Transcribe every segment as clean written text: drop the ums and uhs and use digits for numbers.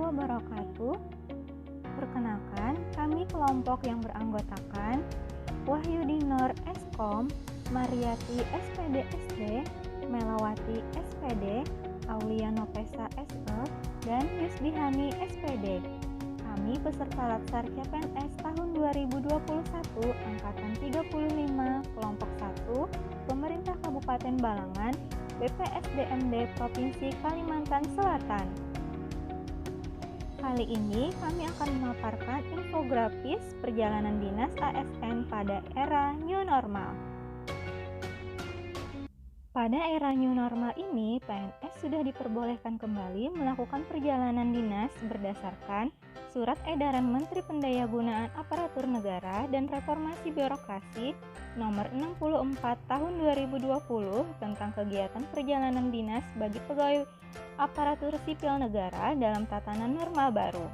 wabarakatuh. Perkenalkan, kami kelompok yang beranggotakan Wahyudi Nur Eskom, Mariati SPD SD, Melawati SPD, Aulia Nopesa SE, dan Yusdihani SPD. Kami peserta Latsar CPNS tahun 2021 Angkatan 35 Kelompok 1 Pemerintah Kabupaten Balangan BPSDMD Provinsi Kalimantan Selatan. Kali ini kami akan memaparkan infografis perjalanan dinas ASN pada era new normal. Pada era new normal ini, PNS sudah diperbolehkan kembali melakukan perjalanan dinas berdasarkan Surat Edaran Menteri Pendayagunaan Aparatur Negara dan Reformasi Birokrasi Nomor 64 Tahun 2020 tentang kegiatan perjalanan dinas bagi pegawai aparatur sipil negara dalam tatanan normal baru.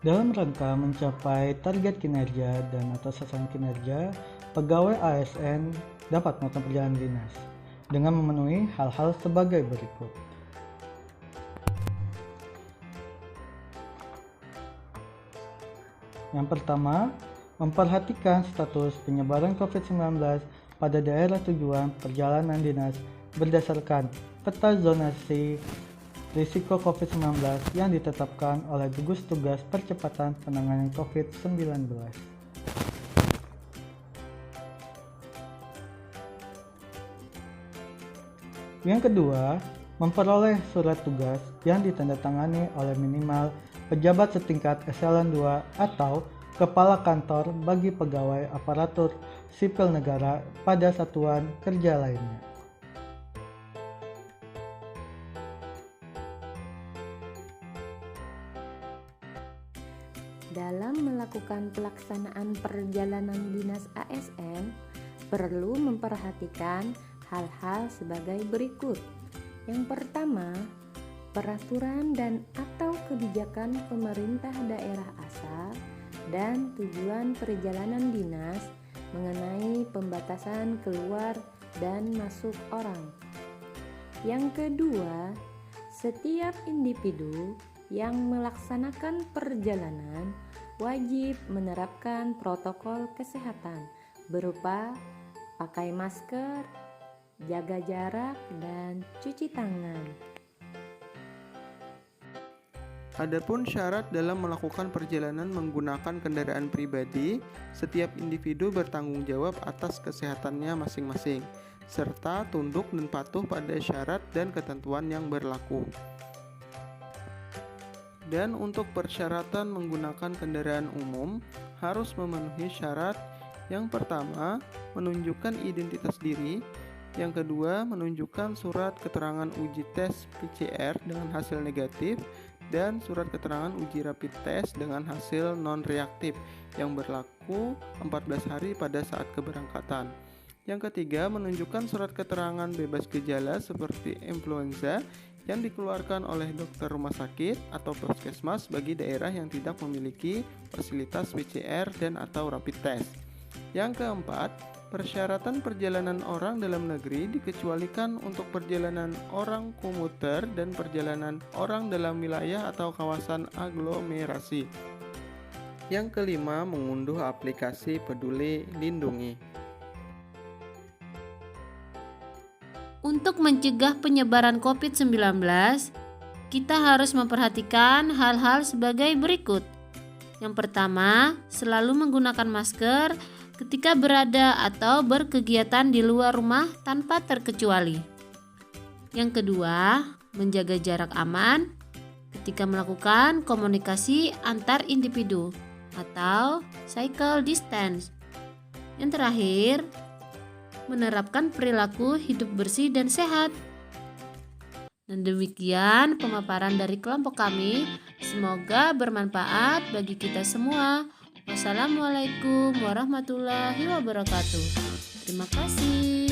Dalam rangka mencapai target kinerja dan atau sasaran kinerja, pegawai ASN dapat melakukan perjalanan dinas dengan memenuhi hal-hal sebagai berikut. Yang pertama, memperhatikan status penyebaran COVID-19 pada daerah tujuan perjalanan dinas berdasarkan peta zonasi risiko COVID-19 yang ditetapkan oleh Gugus Tugas Percepatan Penanganan COVID-19. Yang kedua, memperoleh surat tugas yang ditandatangani oleh minimal pejabat setingkat eselon 2 atau kepala kantor bagi pegawai aparatur sipil negara pada satuan kerja lainnya. Dalam melakukan pelaksanaan perjalanan dinas ASN, perlu memperhatikan hal-hal sebagai berikut. Yang pertama, peraturan dan atau kebijakan pemerintah daerah asal dan tujuan perjalanan dinas mengenai pembatasan keluar dan masuk orang. Yang kedua, setiap individu yang melaksanakan perjalanan wajib menerapkan protokol kesehatan berupa pakai masker, jaga jarak, dan cuci tangan. Adapun syarat dalam melakukan perjalanan menggunakan kendaraan pribadi, setiap individu bertanggung jawab atas kesehatannya masing-masing, serta tunduk dan patuh pada syarat dan ketentuan yang berlaku. Dan untuk persyaratan menggunakan kendaraan umum harus memenuhi syarat. Yang pertama, menunjukkan identitas diri. Yang kedua, menunjukkan surat keterangan uji tes PCR dengan hasil negatif dan surat keterangan uji rapid test dengan hasil non-reaktif yang berlaku 14 hari pada saat keberangkatan. Yang ketiga, menunjukkan surat keterangan bebas gejala seperti influenza yang dikeluarkan oleh dokter rumah sakit atau puskesmas bagi daerah yang tidak memiliki fasilitas PCR dan atau rapid test. Yang keempat, persyaratan perjalanan orang dalam negeri dikecualikan untuk perjalanan orang komuter dan perjalanan orang dalam wilayah atau kawasan aglomerasi. Yang kelima, mengunduh aplikasi Peduli Lindungi. Untuk mencegah penyebaran COVID-19, kita harus memperhatikan hal-hal sebagai berikut. Yang pertama, selalu menggunakan masker ketika berada atau berkegiatan di luar rumah tanpa terkecuali. Yang kedua, menjaga jarak aman ketika melakukan komunikasi antar individu atau physical distance. Yang terakhir, menerapkan perilaku hidup bersih dan sehat. Dan demikian pemaparan dari kelompok kami. Semoga bermanfaat bagi kita semua. Wassalamualaikum warahmatullahi wabarakatuh. Terima kasih.